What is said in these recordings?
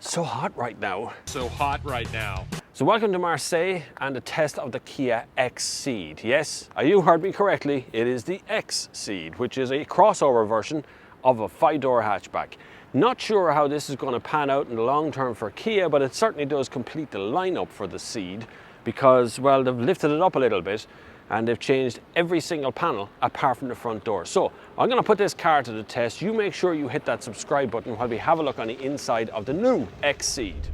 So hot right now. So hot right now. So welcome to Marseille and a test of the Kia XCeed. Yes, you heard me correctly, it is the XCeed, which is a crossover version of a 5-door hatchback. Not sure how this is going to pan out in the long term for Kia, but it certainly does complete the lineup for the CEED because, well, they've lifted it up a little bit and they've changed every single panel apart from the front door. So I'm going to put this car to the test. You make sure you hit that subscribe button while we have a look on the inside of the new XCeed.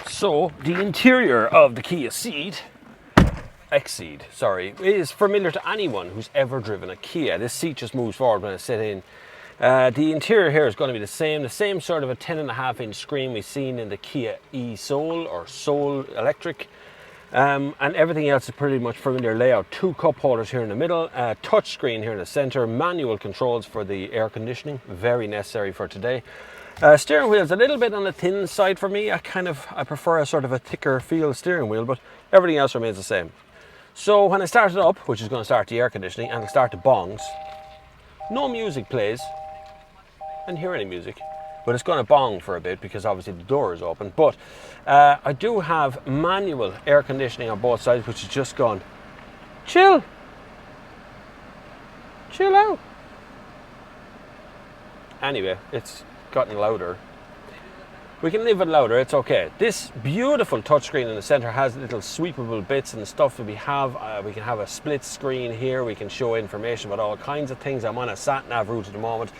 So the interior of the Kia XCeed, is familiar to anyone who's ever driven a Kia. This seat just moves forward when I sit in. The interior here is going to be the same sort of a 10.5-inch screen we've seen in the Kia e-Soul or Soul Electric. And everything else is pretty much familiar layout. 2 cup holders here in the middle, touch screen here in the center, manual controls for the air conditioning, very necessary for today. Steering wheel is a little bit on the thin side for me. I prefer a sort of a thicker feel steering wheel, but everything else remains the same. So when I start it up, which is going to start the air conditioning and it'll start the bongs, no music plays. I didn't hear any music, but it's going to bong for a bit because obviously the door is open. But I do have manual air conditioning on both sides, which has just gone, chill out. Anyway, it's gotten louder. We can leave it louder, it's okay. This beautiful touchscreen in the center has little sweepable bits and stuff that we have. We can have a split screen here. We can show information about all kinds of things. I'm on a sat-nav route at the moment.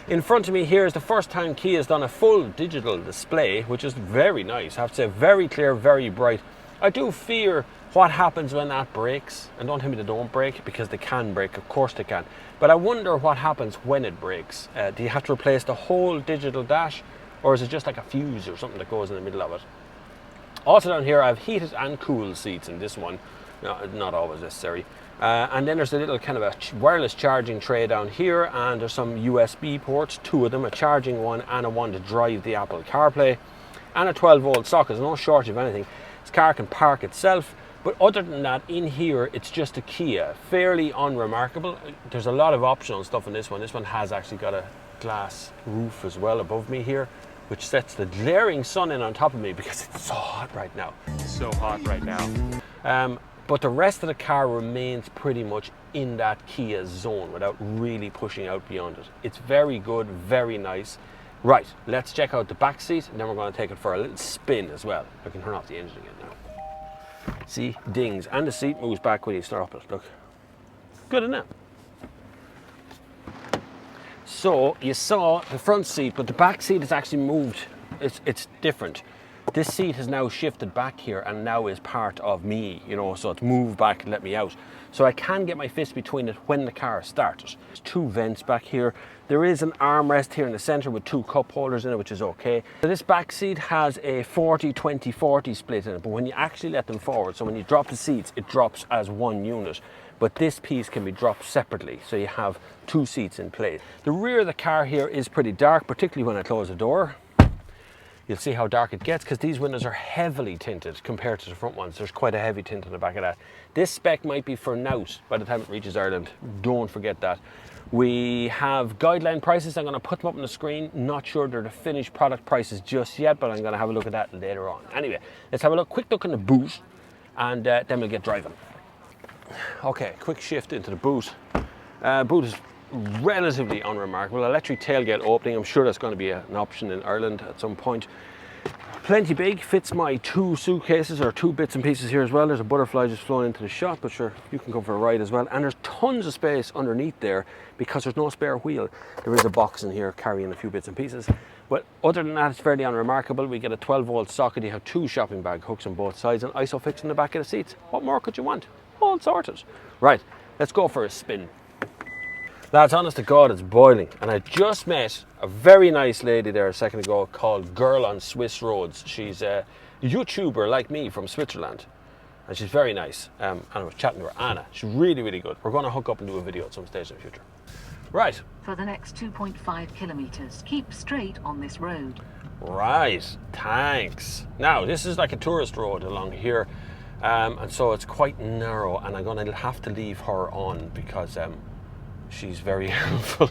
In front of me here is the first time Kia has done a full digital display, which is very nice. I have to say, very clear, very bright. I do fear what happens when that breaks. And don't tell me they don't break, because they can break, of course they can. But I wonder what happens when it breaks. Do you have to replace the whole digital dash? Or is it just like a fuse or something that goes in the middle of it? Also down here I have heated and cooled seats in this one. No, not always necessary. And then there's a little kind of a wireless charging tray down here, and there's some USB ports, 2 of them, a charging one and a one to drive the Apple CarPlay, and a 12-volt socket. There's no shortage of anything. This car can park itself, but other than that, in here it's just a Kia, fairly unremarkable. There's a lot of optional stuff in this one. This one has actually got a glass roof as well above me here, which sets the glaring sun in on top of me because it's so hot right now. So hot right now. But the rest of the car remains pretty much in that Kia zone without really pushing out beyond it. It's very good, very nice. Right, let's check out the back seat and then we're going to take it for a little spin as well. I can turn off the engine again now. See, dings, and the seat moves back when you start up it. Look, good enough. So you saw the front seat, but the back seat is actually moved. It's different. This seat has now shifted back here and now is part of me, you know, so it's moved back and let me out. So I can get my fist between it when the car starts. There's 2 vents back here. There is an armrest here in the center with 2 cup holders in it, which is okay. So this back seat has a 40-20-40 split in it, but when you actually let them forward, so when you drop the seats, it drops as one unit. But this piece can be dropped separately, so you have 2 seats in place. The rear of the car here is pretty dark, particularly when I close the door. You'll see how dark it gets because these windows are heavily tinted compared to the front ones. There's quite a heavy tint on the back of that. This spec might be for Nout by the time it reaches Ireland. Don't forget that. We have guideline prices. I'm going to put them up on the screen. Not sure they're the finished product prices just yet, but I'm going to have a look at that later on. Anyway, let's have a quick look in the boot and then we'll get driving. Okay, quick shift into the boot. Boot is relatively unremarkable. Electric tailgate opening. I'm sure that's going to be an option in Ireland at some point. Plenty big, fits my 2 suitcases or 2 bits and pieces here as well. There's a butterfly just flown into the shot, but sure, you can go for a ride as well. And there's tons of space underneath there because there's no spare wheel. There is a box in here carrying a few bits and pieces. But other than that, it's fairly unremarkable. We get a 12-volt socket. You have 2 shopping bag hooks on both sides and ISOFIX in the back of the seats. What more could you want? All sorted. Right, let's go for a spin. Lads, honest to God, it's boiling. And I just met a very nice lady there a second ago called Girl on Swiss Roads. She's a YouTuber like me from Switzerland. And she's very nice. And I was chatting to her, Anna. She's really, really good. We're going to hook up and do a video at some stage in the future. Right. For the next 2.5 kilometers, keep straight on this road. Right, thanks. Now, this is like a tourist road along here. And so it's quite narrow and I'm going to have to leave her on because she's very helpful.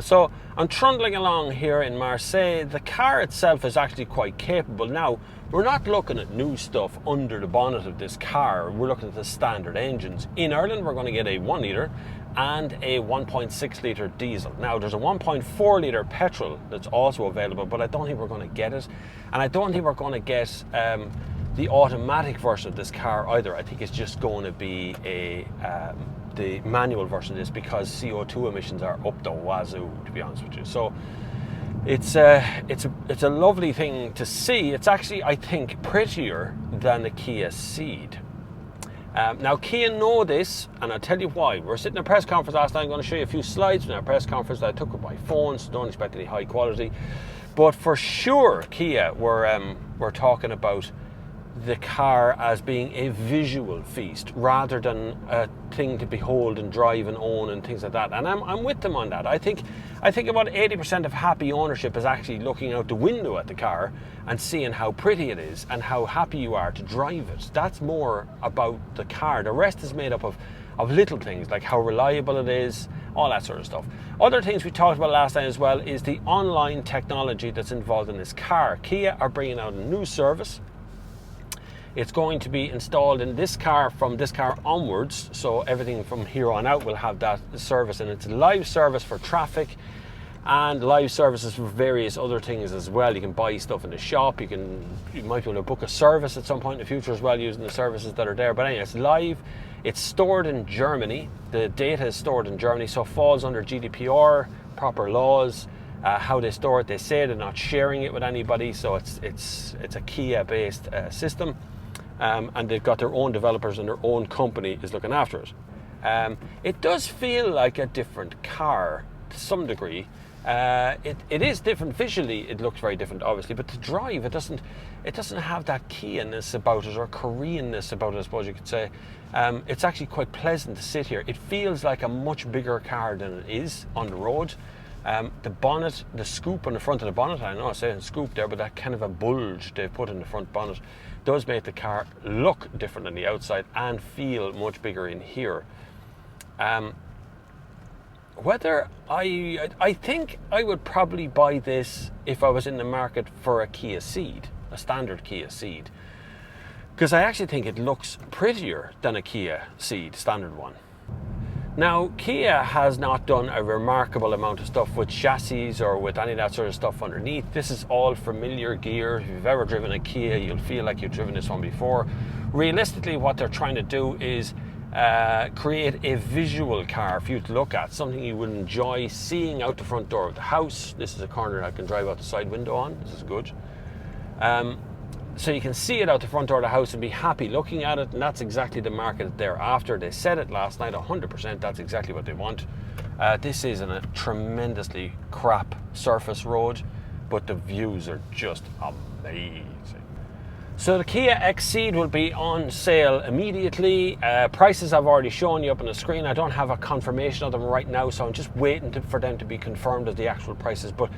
So I'm trundling along here in Marseille. The car itself is actually quite capable. Now, we're not looking at new stuff under the bonnet of this car. We're looking at the standard engines. In Ireland, we're going to get a 1 litre and a 1.6 litre diesel. Now, there's a 1.4 litre petrol that's also available, but I don't think we're going to get it. And I don't think we're going to get the automatic version of this car either. I think it's just going to be the manual version of this, because CO2 emissions are up the wazoo, to be honest with you. So it's a lovely thing to see. It's actually, I think, prettier than the Kia CEED. Now, Kia know this, and I'll tell you why. We were sitting in a press conference last night. I'm going to show you a few slides from our press conference that I took with my phone, so don't expect any high quality. But for sure, Kia were talking about the car as being a visual feast rather than a thing to behold and drive and own and things like that. And I'm with them on that. I think about 80% of happy ownership is actually looking out the window at the car and seeing how pretty it is and how happy you are to drive it. That's more about the car. The rest is made up of little things like how reliable it is, all that sort of stuff. Other things we talked about last night as well is the online technology that's involved in this car. Kia are bringing out a new service. It's going to be installed in this car from this car onwards, so everything from here on out will have that service, and it's a live service for traffic and live services for various other things as well. You can buy stuff in the shop, you might be able to book a service at some point in the future as well using the services that are there. But anyway, it's live, it's stored in Germany, the data is stored in Germany, so it falls under GDPR, proper laws. How they store it, they say they're not sharing it with anybody, so it's a Kia based system. And they've got their own developers and their own company is looking after it. It does feel like a different car to some degree. It is different visually. It looks very different, obviously, but to drive, it doesn't have that Kia-ness about it or Korean-ness about it, I suppose you could say. It's actually quite pleasant to sit here. It feels like a much bigger car than it is on the road. The bonnet, the scoop on the front of the bonnet, I know I'm saying scoop there, but that kind of a bulge they've put in the front bonnet does make the car look different on the outside and feel much bigger in here. Whether I think I would probably buy this if I was in the market for a Kia CEED, a standard Kia CEED, because I actually think it looks prettier than a Kia CEED standard one. Now, Kia has not done a remarkable amount of stuff with chassis or with any of that sort of stuff underneath. This is all familiar gear. If you've ever driven a Kia, you'll feel like you've driven this one before. Realistically, what they're trying to do is create a visual car for you to look at, something you would enjoy seeing out the front door of the house. This is a corner I can drive out the side window on. This is good. So you can see it out the front door of the house and be happy looking at it, and that's exactly the market that they're after. They said it last night, 100%, that's exactly what they want. This is a tremendously crap surface road, but the views are just amazing. So the Kia XCeed will be on sale immediately. Prices I've already shown you up on the screen. I don't have a confirmation of them right now, so I'm just waiting for them to be confirmed as the actual prices, but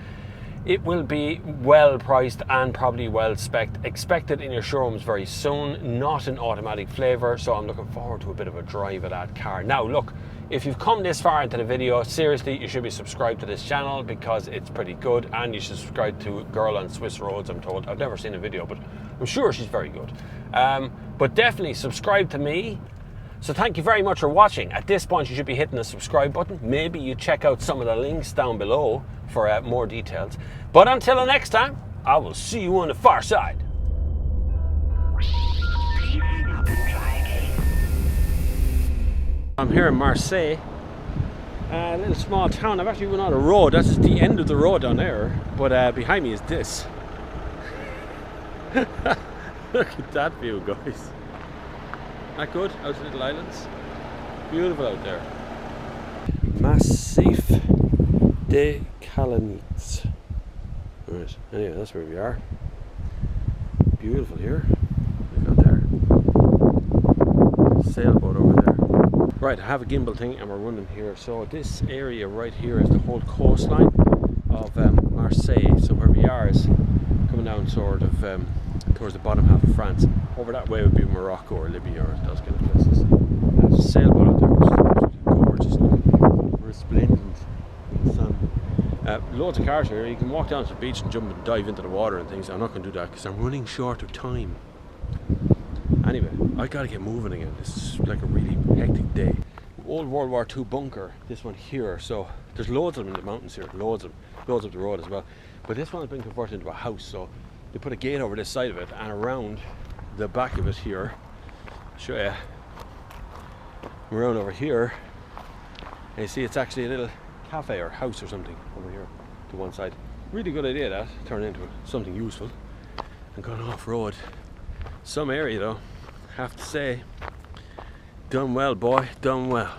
it will be well priced and probably well spec'd. Expected in your showrooms very soon, not in automatic flavour, so I'm looking forward to a bit of a drive of that car. Now look, if you've come this far into the video, seriously, you should be subscribed to this channel because it's pretty good, and you should subscribe to Girl on Swiss Roads, I'm told. I've never seen a video, but I'm sure she's very good. But definitely subscribe to me. So thank you very much for watching. At this point, you should be hitting the subscribe button. Maybe you check out some of the links down below for more details. But until the next time, I will see you on the far side. I'm here in Marseille, a little small town. I've actually run out of road. That's just the end of the road down there. But behind me is this. Look at that view, guys. That good? Out to little islands. Beautiful out there. Massif des Calamites. Right, anyway, that's where we are. Beautiful here. Look out there. Sailboat over there. Right, I have a gimbal thing and we're running here. So this area right here is the whole coastline of Marseille. So where we are is coming down sort of towards the bottom half of France. Over that way would be Morocco or Libya or those kind of places. There's a sailboat out there, which is absolutely Loads of cars here. You can walk down to the beach and jump and dive into the water and things. I'm not going to do that because I'm running short of time. Anyway, I gotta get moving again. This is like a really hectic day. Old World War II bunker, this one here. So there's loads of them in the mountains here, loads up the road as well. But this one has been converted into a house, so they put a gate over this side of it, and around the back of it here, I'll show you, around over here, and you see it's actually a little cafe or house or something over here to one side. Really good idea that, turn into something useful. And going off-road. Some area though, have to say, done well boy, done well.